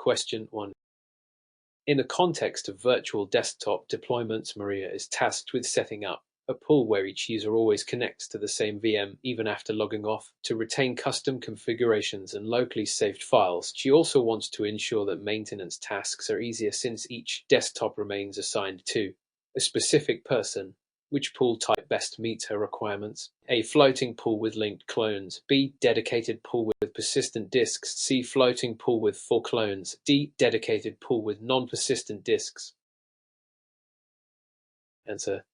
Question 1. In the context of virtual desktop deployments, Maria is tasked with setting up a pool where each user always connects to the same VM even after logging off to retain custom configurations and locally saved files. She also wants to ensure that maintenance tasks are easier since each desktop remains assigned to a specific person. Which pool type best meets her requirements? A. Floating pool with linked clones. B. Dedicated pool with persistent disks. C. Floating pool with full clones. D. Dedicated pool with non-persistent disks. Answer.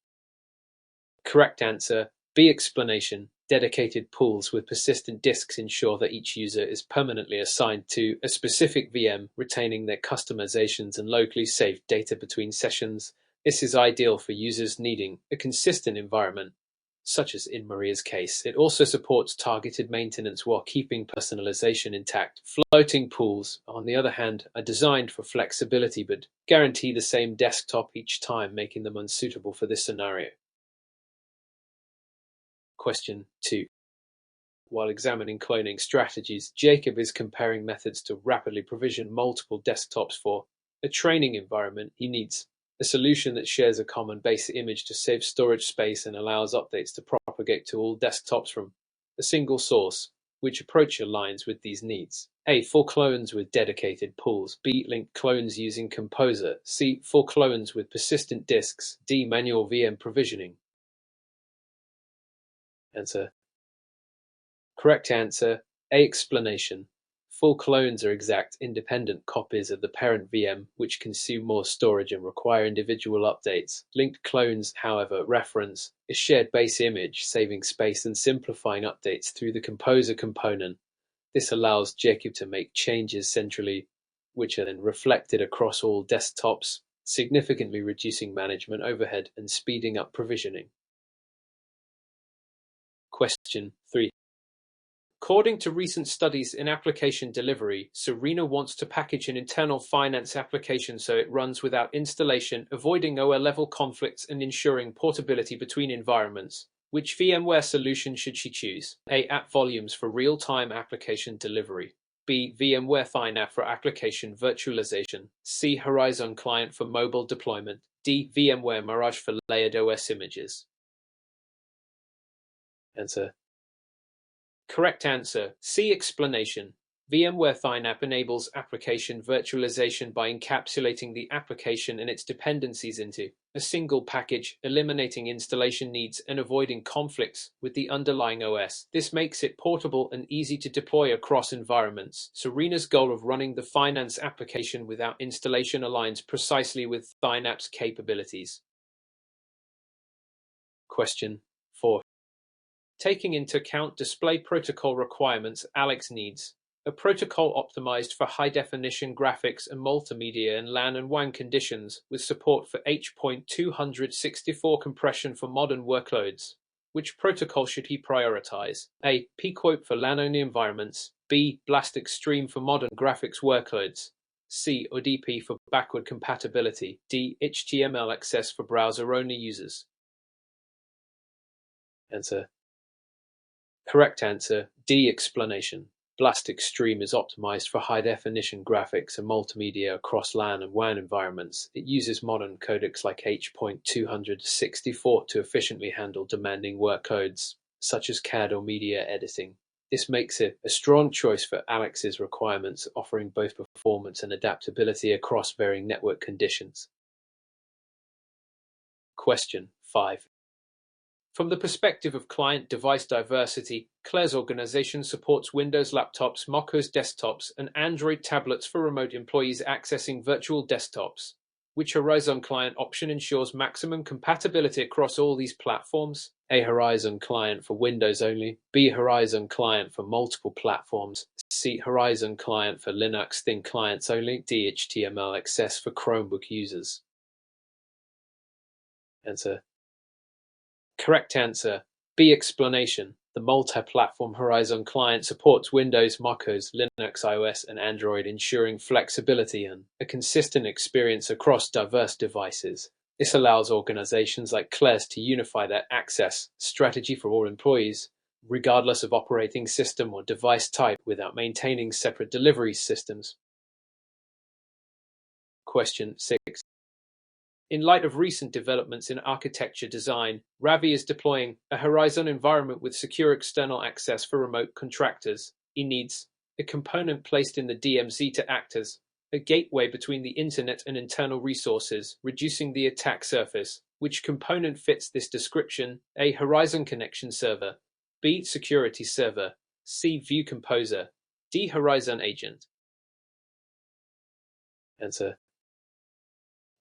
Correct answer. B. Explanation. Dedicated pools with persistent disks ensure that each user is permanently assigned to a specific VM, retaining their customizations and locally saved data between sessions. This is ideal for users needing a consistent environment, such as in Maria's case. It also supports targeted maintenance while keeping personalization intact. Floating pools, on the other hand, are designed for flexibility but guarantee the same desktop each time, making them unsuitable for this scenario. Question 2. While examining cloning strategies, Jacob is comparing methods to rapidly provision multiple desktops for a training environment. He needs a solution that shares a common base image to save storage space and allows updates to propagate to all desktops from a single source. Which approach aligns with these needs? A. Full clones with dedicated pools. B. Linked clones using Composer. C. Full clones with persistent disks. D. Manual VM provisioning. Answer. Correct answer. A. Explanation. Full clones are exact, independent copies of the parent VM, which consume more storage and require individual updates. Linked clones, however, reference a shared base image, saving space and simplifying updates through the Composer component. This allows Jacob to make changes centrally, which are then reflected across all desktops, significantly reducing management overhead and speeding up provisioning. Question 3. According to recent studies in application delivery, Serena wants to package an internal finance application so it runs without installation, avoiding OS-level conflicts and ensuring portability between environments. Which VMware solution should she choose? A. App Volumes for real-time application delivery. B. VMware FineApp for application virtualization. C. Horizon Client for mobile deployment. D. VMware Mirage for layered OS images. Answer. Correct answer. C. Explanation. VMware FineApp enables application virtualization by encapsulating the application and its dependencies into a single package, eliminating installation needs and avoiding conflicts with the underlying OS. This makes it portable and easy to deploy across environments. Serena's goal of running the finance application without installation aligns precisely with FineApp's capabilities. Question 4. Taking into account display protocol requirements, Alex needs a protocol optimized for high-definition graphics and multimedia in LAN and WAN conditions, with support for H.264 compression for modern workloads. Which protocol should he prioritize? A. P-Quote for LAN-only environments. B. Blast Extreme for modern graphics workloads. C. ODP for backward compatibility. D. HTML5 for browser-only users. Answer. Correct answer. D. Explanation. Blast Extreme is optimized for high-definition graphics and multimedia across LAN and WAN environments. It uses modern codecs like H.264 to efficiently handle demanding workloads, such as CAD or media editing. This makes it a strong choice for Alex's requirements, offering both performance and adaptability across varying network conditions. Question 5. From the perspective of client device diversity, Claire's organization supports Windows laptops, macOS desktops, and Android tablets for remote employees accessing virtual desktops. Which Horizon Client option ensures maximum compatibility across all these platforms? A. Horizon Client for Windows only. B. Horizon Client for multiple platforms. C. Horizon Client for Linux thin clients only. D. HTML5 for Chromebook users. Answer. Correct answer. B. Explanation. The multi-platform Horizon Client supports Windows, macOS, Linux, iOS, and Android, ensuring flexibility and a consistent experience across diverse devices. This allows organizations like Claire's to unify their access strategy for all employees, regardless of operating system or device type, without maintaining separate delivery systems. Question 6. In light of recent developments in architecture design, Ravi is deploying a Horizon environment with secure external access for remote contractors. It needs a component placed in the DMZ to act as a gateway between the internet and internal resources, reducing the attack surface. Which component fits this description? A. Horizon connection server. B. Security server. C. View composer. D. Horizon agent. Answer.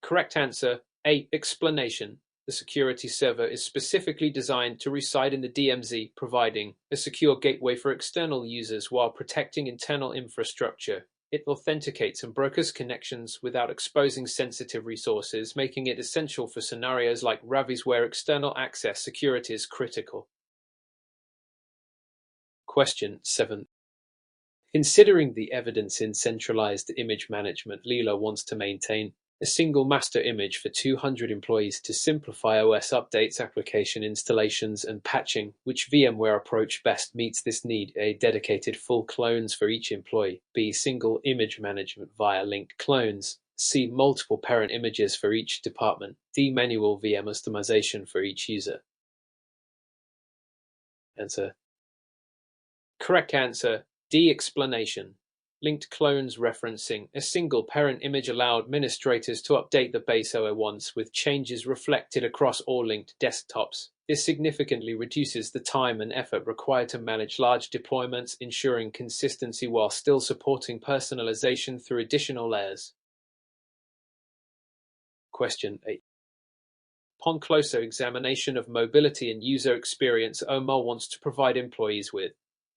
Correct answer, A. Explanation. The security server is specifically designed to reside in the DMZ, providing a secure gateway for external users while protecting internal infrastructure. It authenticates and brokers connections without exposing sensitive resources, making it essential for scenarios like Ravi's where external access security is critical. Question 7. Considering the evidence in centralized image management, Leela wants to maintain a single master image for 200 employees to simplify OS updates, application installations, and patching. Which VMware approach best meets this need? A. Dedicated full clones for each employee. B. Single image management via linked clones. C. Multiple parent images for each department. D. Manual VM customization for each user. Answer. Correct answer, D. Explanation. Linked clones referencing a single parent image allow administrators to update the base OS once, with changes reflected across all linked desktops. This significantly reduces the time and effort required to manage large deployments, ensuring consistency while still supporting personalization through additional layers. Question 8. Upon closer examination of mobility and user experience, Omar wants to provide employees with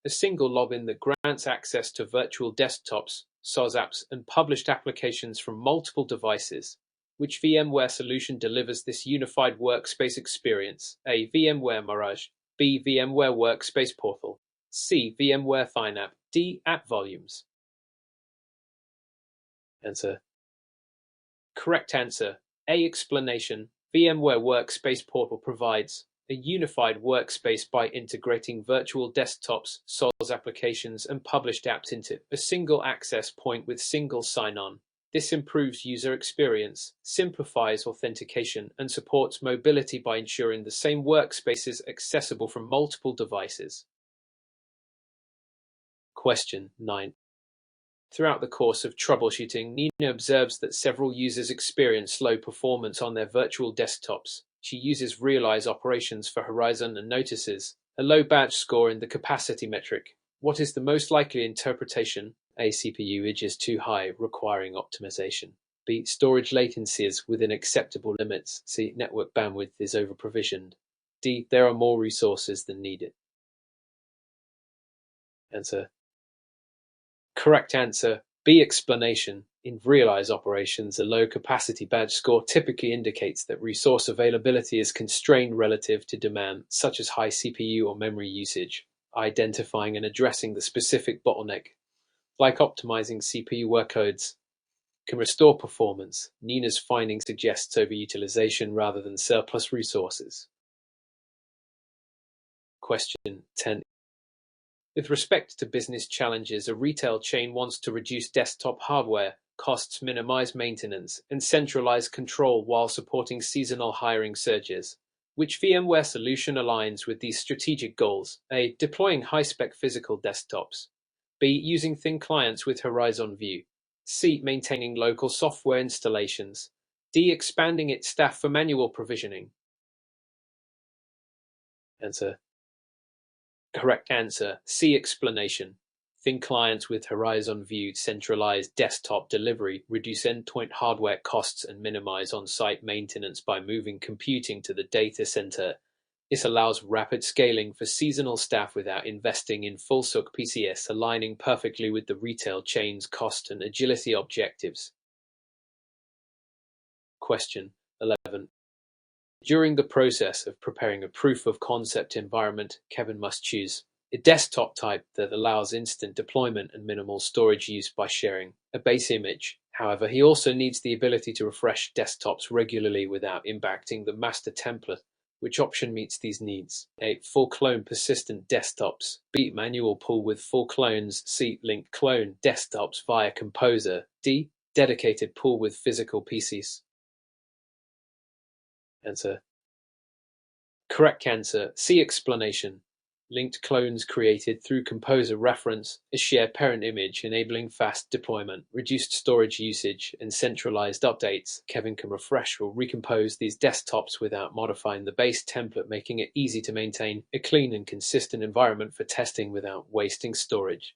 a single login that grants access to virtual desktops, SOS apps, and published applications from multiple devices. Which VMware solution delivers this unified workspace experience? A. VMware Mirage. B. VMware Workspace Portal. C. VMware ThineApp. D. App Volumes. Answer. Correct answer, A. Explanation. VMware Workspace Portal provides a unified workspace by integrating virtual desktops, SOS applications, and published apps into a single access point with single sign-on. This improves user experience, simplifies authentication, and supports mobility by ensuring the same workspace is accessible from multiple devices. Question 9. Throughout the course of troubleshooting, Nina observes that several users experience slow performance on their virtual desktops. She uses realize operations for Horizon and notices a low badge score in the capacity metric. What is the most likely interpretation? A. CPU age is too high, requiring optimization. B. Storage latency is within acceptable limits. C. Network bandwidth is over-provisioned. D. There are more resources than needed. Answer. Correct answer, B. Explanation. In realize operations, a low capacity badge score typically indicates that resource availability is constrained relative to demand, such as high CPU or memory usage. Identifying and addressing the specific bottleneck, like optimizing CPU workloads, can restore performance. Nina's finding suggests overutilization rather than surplus resources. Question 10. With respect to business challenges, a retail chain wants to reduce desktop hardware costs, minimize maintenance, and centralize control while supporting seasonal hiring surges. Which VMware solution aligns with these strategic goals? A. Deploying high-spec physical desktops. B. Using thin clients with Horizon View. C. Maintaining local software installations. D. Expanding its staff for manual provisioning. Answer. Correct answer, C. Explanation. Thin clients with Horizon View centralize desktop delivery, reduce endpoint hardware costs, and minimize on-site maintenance by moving computing to the data center. This allows rapid scaling for seasonal staff without investing in full-suck PCS, aligning perfectly with the retail chain's cost and agility objectives. Question 11. During the process of preparing a proof of concept environment, Kevin must choose a desktop type that allows instant deployment and minimal storage use by sharing a base image. However, he also needs the ability to refresh desktops regularly without impacting the master template. Which option meets these needs? A. Full clone persistent desktops. B. Manual pull with full clones. C. Linked clone desktops via Composer. D. Dedicated pool with physical PCs. Answer. Correct answer. See explanation. Linked clones created through Composer reference, a shared parent image enabling fast deployment, reduced storage usage, and centralized updates. Kevin can refresh or recompose these desktops without modifying the base template, making it easy to maintain a clean and consistent environment for testing without wasting storage.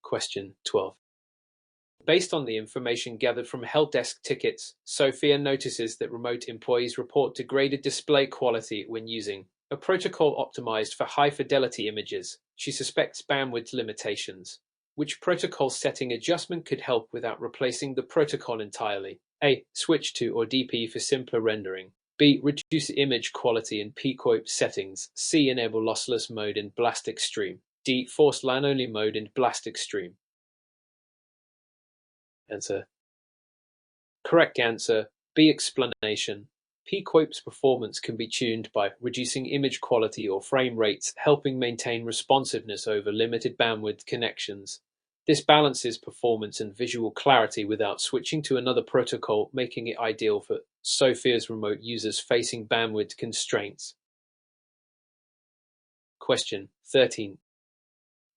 Question 12. Based on the information gathered from help desk tickets, Sophia notices that remote employees report degraded display quality when using a protocol optimized for high-fidelity images. She suspects bandwidth limitations. Which protocol setting adjustment could help without replacing the protocol entirely? A. Switch to or DP for simpler rendering. B. Reduce image quality in PQOIP settings. C. Enable lossless mode in Blast Extreme. D. Force LAN-only mode in Blast Extreme. Answer. Correct answer. B. Explanation. PQOIP's performance can be tuned by reducing image quality or frame rates, helping maintain responsiveness over limited bandwidth connections. This balances performance and visual clarity without switching to another protocol, making it ideal for Sophia's remote users facing bandwidth constraints. Question 13.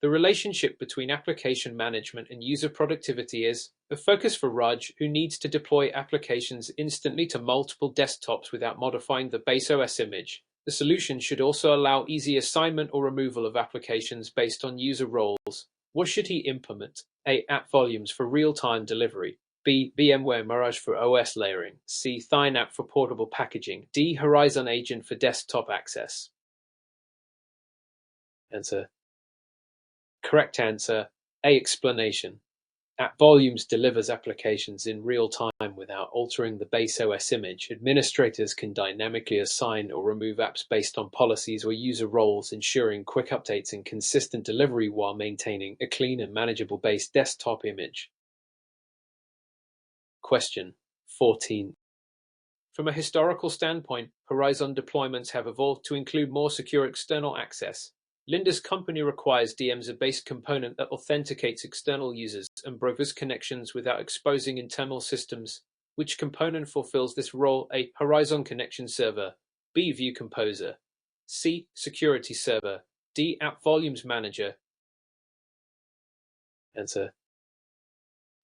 The relationship between application management and user productivity is a focus for Raj, who needs to deploy applications instantly to multiple desktops without modifying the base OS image. The solution should also allow easy assignment or removal of applications based on user roles. What should he implement? A. App volumes for real-time delivery. B. VMware Mirage for OS layering. C. ThyNapp for portable packaging. D. Horizon Agent for desktop access. Answer. Correct answer. A. Explanation. App Volumes delivers applications in real time without altering the base OS image. Administrators can dynamically assign or remove apps based on policies or user roles, ensuring quick updates and consistent delivery while maintaining a clean and manageable base desktop image. Question 14. From a historical standpoint, Horizon deployments have evolved to include more secure external access. Linda's company requires DMs a base component that authenticates external users and brokers connections without exposing internal systems. Which component fulfills this role? A. Horizon Connection Server. B. View Composer. C. Security Server. D. App Volumes Manager. Answer.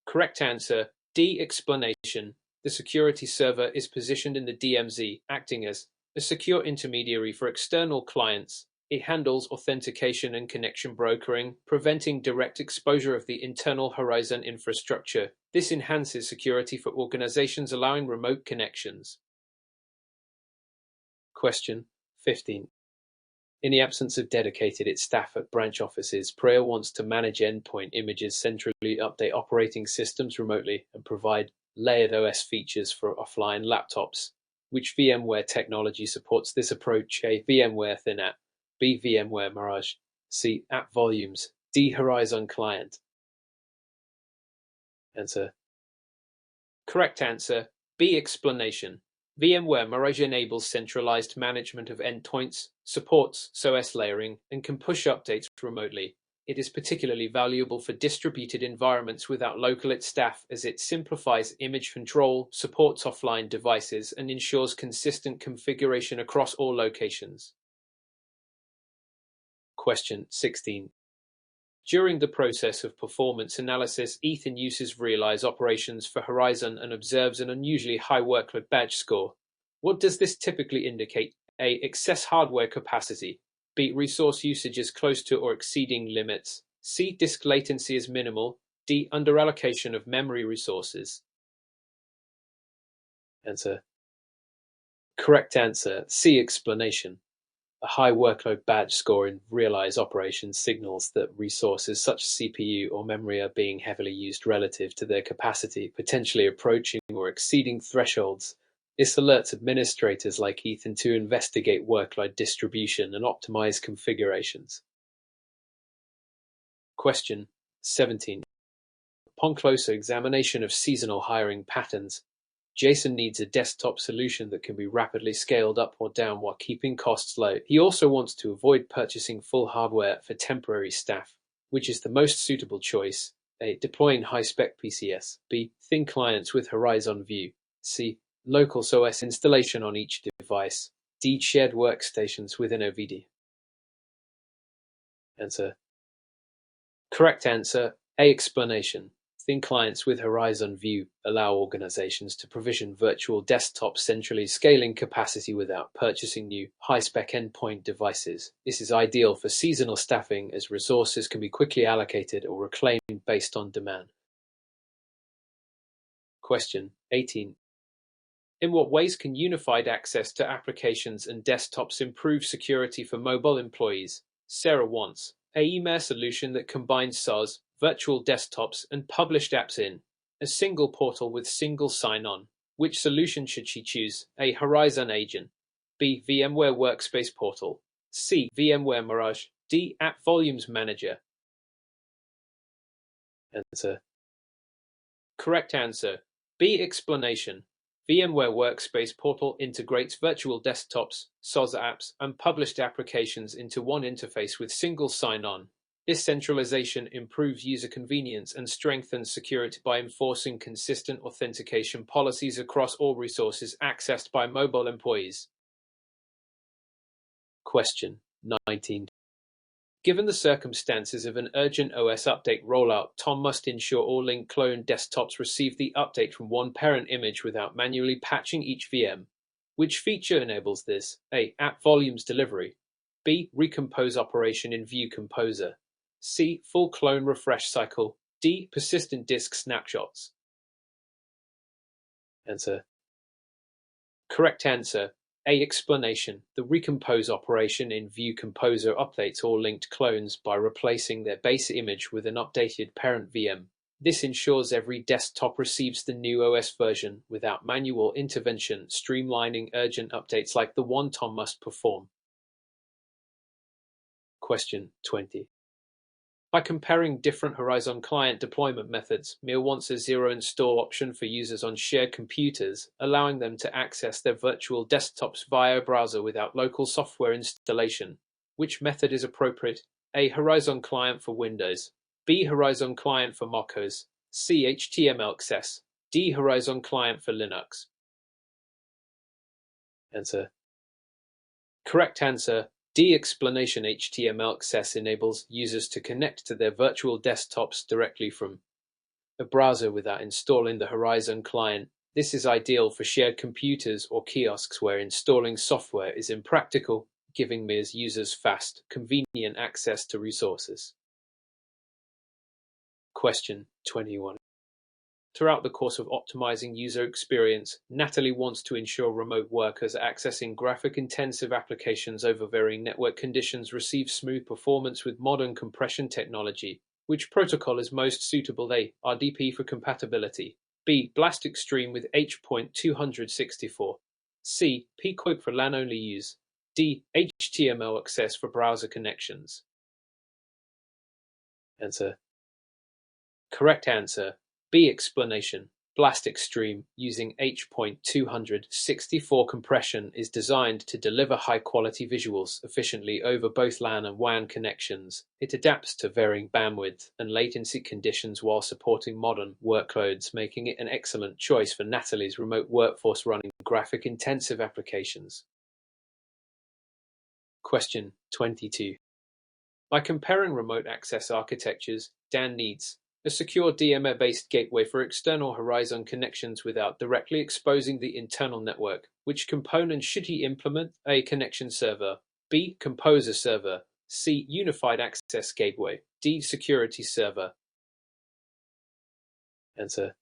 Correct answer. D. Explanation. The security server is positioned in the DMZ, acting as a secure intermediary for external clients. It handles authentication and connection brokering, preventing direct exposure of the internal Horizon infrastructure. This enhances security for organizations allowing remote connections. Question 15. In the absence of dedicated staff at branch offices, Prayer wants to manage endpoint images centrally, update operating systems remotely, and provide layered OS features for offline laptops. Which VMware technology supports this approach? A. VMware ThinApp. B. VMware Mirage. C. App Volumes. D. Horizon Client. Answer. Correct answer. B. Explanation. VMware Mirage enables centralized management of endpoints, supports OS layering, and can push updates remotely. It is particularly valuable for distributed environments without local staff, as it simplifies image control, supports offline devices, and ensures consistent configuration across all locations. Question 16. During the process of performance analysis, Ethan uses Realize operations for Horizon and observes an unusually high workload badge score. What does this typically indicate? A. Excess hardware capacity. B. Resource usage is close to or exceeding limits. C. Disk latency is minimal. D. Underallocation of memory resources. Answer. Correct answer. C. Explanation. A high workload badge score in Realize operations signals that resources such as CPU or memory are being heavily used relative to their capacity, potentially approaching or exceeding thresholds. This alerts administrators like Ethan to investigate workload distribution and optimize configurations. Question 17. Upon closer examination of seasonal hiring patterns, Jason needs a desktop solution that can be rapidly scaled up or down while keeping costs low. He also wants to avoid purchasing full hardware for temporary staff. Which is the most suitable choice? A. Deploying high-spec PCS. B. Thin clients with horizon view. C. Local OS installation on each device. D. Shared workstations within OVD. Answer. Correct answer. A. Explanation. Thin clients with horizon view allow organizations to provision virtual desktops centrally, scaling capacity without purchasing new, high-spec endpoint devices. This is ideal for seasonal staffing, as resources can be quickly allocated or reclaimed based on demand. Question 18. In what ways can unified access to applications and desktops improve security for mobile employees? Sarah wants a VMware solution that combines SaaS, virtual desktops, and published apps in a single portal with single sign-on. Which solution should she choose? A. Horizon Agent. B. VMware Workspace Portal. C. VMware Mirage. D. App Volumes Manager. Answer. Correct answer. B. Explanation. VMware Workspace Portal integrates virtual desktops, SaaS apps, and published applications into one interface with single sign-on. This centralization improves user convenience and strengthens security by enforcing consistent authentication policies across all resources accessed by mobile employees. Question 19. Given the circumstances of an urgent OS update rollout, Tom must ensure all linked clone desktops receive the update from one parent image without manually patching each VM. Which feature enables this? A. App volumes delivery. B. Recompose operation in View Composer. C. Full clone refresh cycle. D. Persistent disk snapshots. Answer. Correct answer. A. Explanation. The recompose operation in View Composer updates all linked clones by replacing their base image with an updated parent VM. This ensures every desktop receives the new OS version without manual intervention, streamlining urgent updates like the one Tom must perform. Question 20. By comparing different Horizon client deployment methods, Mia wants a zero install option for users on shared computers, allowing them to access their virtual desktops via a browser without local software installation. Which method is appropriate? A. Horizon client for Windows. B. Horizon client for macOS. C. HTML access. D. Horizon client for Linux. Answer. Correct answer. D. Explanation. HTML access enables users to connect to their virtual desktops directly from a browser without installing the Horizon client. This is ideal for shared computers or kiosks where installing software is impractical, giving Mia's users fast, convenient access to resources. Question 21. Throughout the course of optimizing user experience, Natalie wants to ensure remote workers accessing graphic-intensive applications over varying network conditions receive smooth performance with modern compression technology. Which protocol is most suitable? A. RDP for compatibility. B. Blast Extreme with H.264. C. PQuick for LAN-only use. D. HTML access for browser connections. Answer. Correct answer. B. Explanation. Blast Extreme, using H.264 compression, is designed to deliver high-quality visuals efficiently over both LAN and WAN connections. It adapts to varying bandwidth and latency conditions while supporting modern workloads, making it an excellent choice for Natalie's remote workforce running graphic-intensive applications. Question 22. By comparing remote access architectures, Dan needs a secure DMA-based gateway for external Horizon connections without directly exposing the internal network. Which component should he implement? A. Connection server. B. Composer server. C. Unified access gateway. D. Security server. Answer.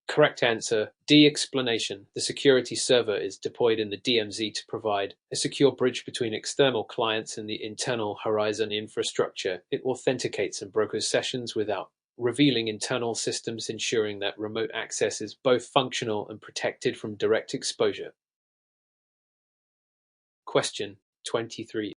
Correct answer. D. Explanation. The security server is deployed in the DMZ to provide a secure bridge between external clients and the internal Horizon infrastructure. It authenticates and brokers sessions without revealing internal systems, ensuring that remote access is both functional and protected from direct exposure. Question 23.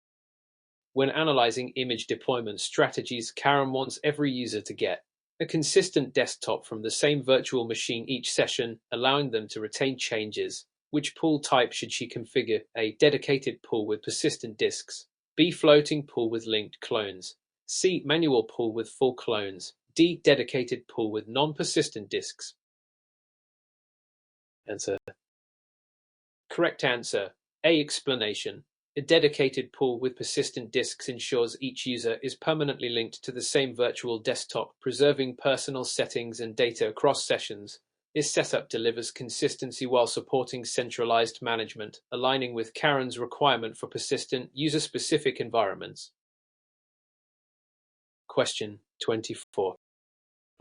When analyzing image deployment strategies, Karen wants every user to get a consistent desktop from the same virtual machine each session, allowing them to retain changes. Which pool type should she configure? A. Dedicated pool with persistent disks. B. Floating pool with linked clones. C. Manual pool with full clones. D. Dedicated pool with non-persistent disks. Answer. Correct answer. A. Explanation. A dedicated pool with persistent disks ensures each user is permanently linked to the same virtual desktop, preserving personal settings and data across sessions. This setup delivers consistency while supporting centralized management, aligning with Karen's requirement for persistent, user-specific environments. Question 24.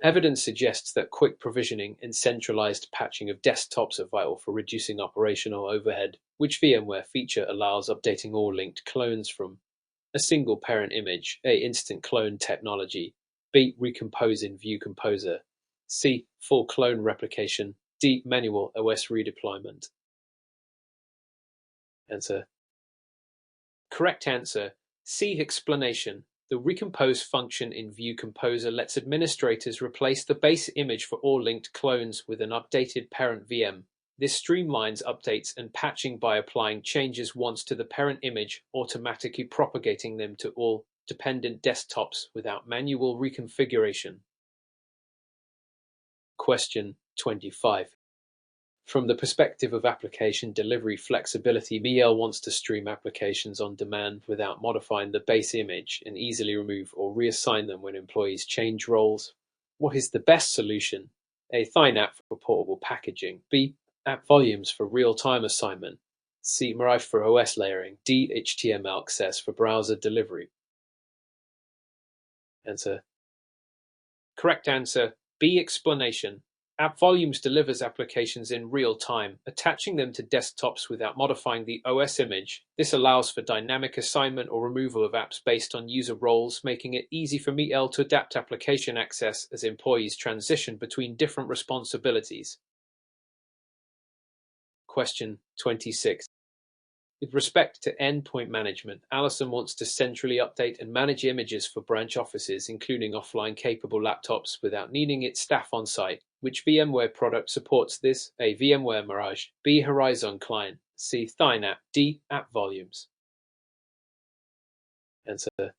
Evidence suggests that quick provisioning and centralized patching of desktops are vital for reducing operational overhead, which VMware feature allows updating all linked clones from a single parent image, A. Instant clone technology, B. Recompose in View Composer, C. Full clone replication, D. Manual OS redeployment. Answer. Correct answer. C. Explanation. The recompose function in View Composer lets administrators replace the base image for all linked clones with an updated parent VM. This streamlines updates and patching by applying changes once to the parent image, automatically propagating them to all dependent desktops without manual reconfiguration. Question 25. From the perspective of application delivery flexibility, VL wants to stream applications on demand without modifying the base image and easily remove or reassign them when employees change roles. What is the best solution? A. ThynApp for portable packaging. B. App volumes for real-time assignment. C. Mirage for OS layering. D. HTML access for browser delivery. Answer. Correct answer. B. Explanation. App Volumes delivers applications in real time, attaching them to desktops without modifying the OS image. This allows for dynamic assignment or removal of apps based on user roles, making it easy for VL to adapt application access as employees transition between different responsibilities. Question 26. With respect to endpoint management, Allison wants to centrally update and manage images for branch offices, including offline-capable laptops, without needing its staff on site. Which VMware product supports this? A. VMware Mirage, B. Horizon Client, C. ThynApp, D. App Volumes. Answer.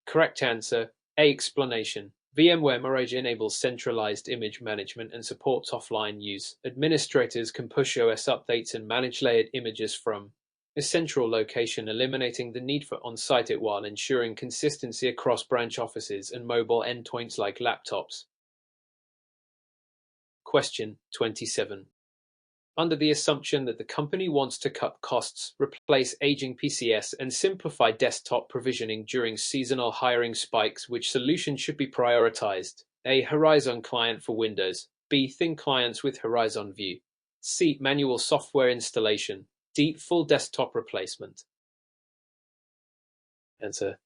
Correct answer. A. Explanation. VMware Mirage enables centralized image management and supports offline use. Administrators can push OS updates and manage layered images from a central location, eliminating the need for on-site it while ensuring consistency across branch offices and mobile endpoints like laptops. Question 27. Under the assumption that the company wants to cut costs, replace aging PCS, and simplify desktop provisioning during seasonal hiring spikes, which solution should be prioritized? A. Horizon Client for Windows. B. Thin clients with Horizon View. C. Manual software installation. D. Full desktop replacement. Answer.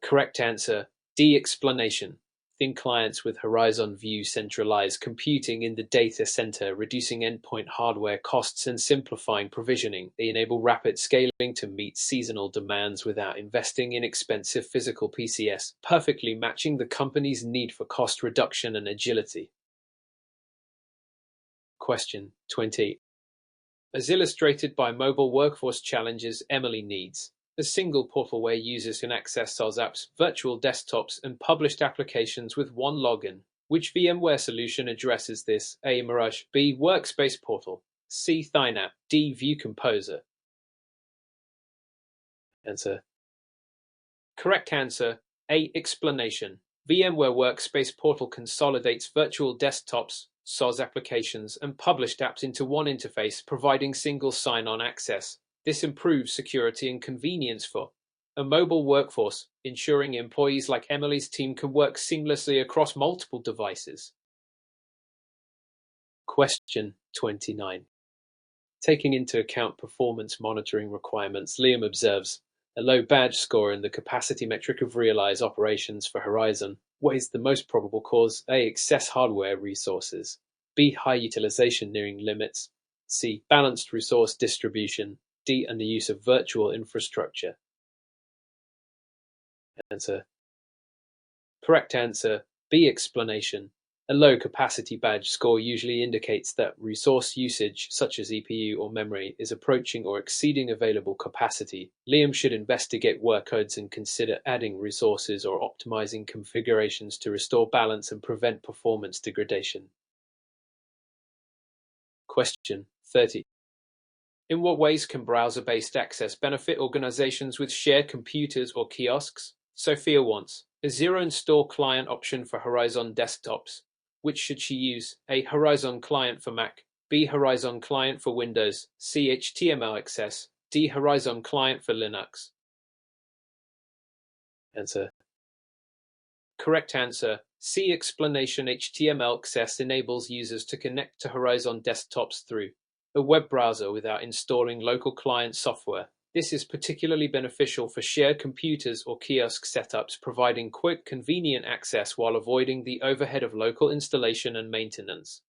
Correct answer. D. Explanation. Thin clients with Horizon View centralize computing in the data center, reducing endpoint hardware costs and simplifying provisioning. They enable rapid scaling to meet seasonal demands without investing in expensive physical PCS, perfectly matching the company's need for cost reduction and agility. Question 20. As illustrated by mobile workforce challenges, Emily needs a single portal where users can access SaaS apps, virtual desktops, and published applications with one login. Which VMware solution addresses this? A. Mirage, B. Workspace Portal, C. ThynApp, D. View Composer. Answer. Correct answer. A. Explanation. VMware Workspace Portal consolidates virtual desktops, SaaS applications, and published apps into one interface, providing single sign-on access. This improves security and convenience for a mobile workforce, ensuring employees like Emily's team can work seamlessly across multiple devices. Question 29. Taking into account performance monitoring requirements, Liam observes a low badge score in the capacity metric of realize operations for Horizon. What is the most probable cause? A. Excess hardware resources. B. High utilization nearing limits. C. Balanced resource distribution. D. Underuse of virtual infrastructure. Answer. Correct answer. B. Explanation. A low capacity badge score usually indicates that resource usage, such as EPU or memory, is approaching or exceeding available capacity. Liam should investigate workloads and consider adding resources or optimizing configurations to restore balance and prevent performance degradation. Question 30. In what ways can browser-based access benefit organizations with shared computers or kiosks? Sophia wants a zero-install client option for Horizon desktops. Which should she use? A. Horizon client for Mac. B. Horizon client for Windows. C. HTML access. D. Horizon client for Linux. Answer. Correct answer. C. Explanation. HTML access enables users to connect to Horizon desktops through a web browser without installing local client software. This is particularly beneficial for shared computers or kiosk setups, providing quick, convenient access while avoiding the overhead of local installation and maintenance.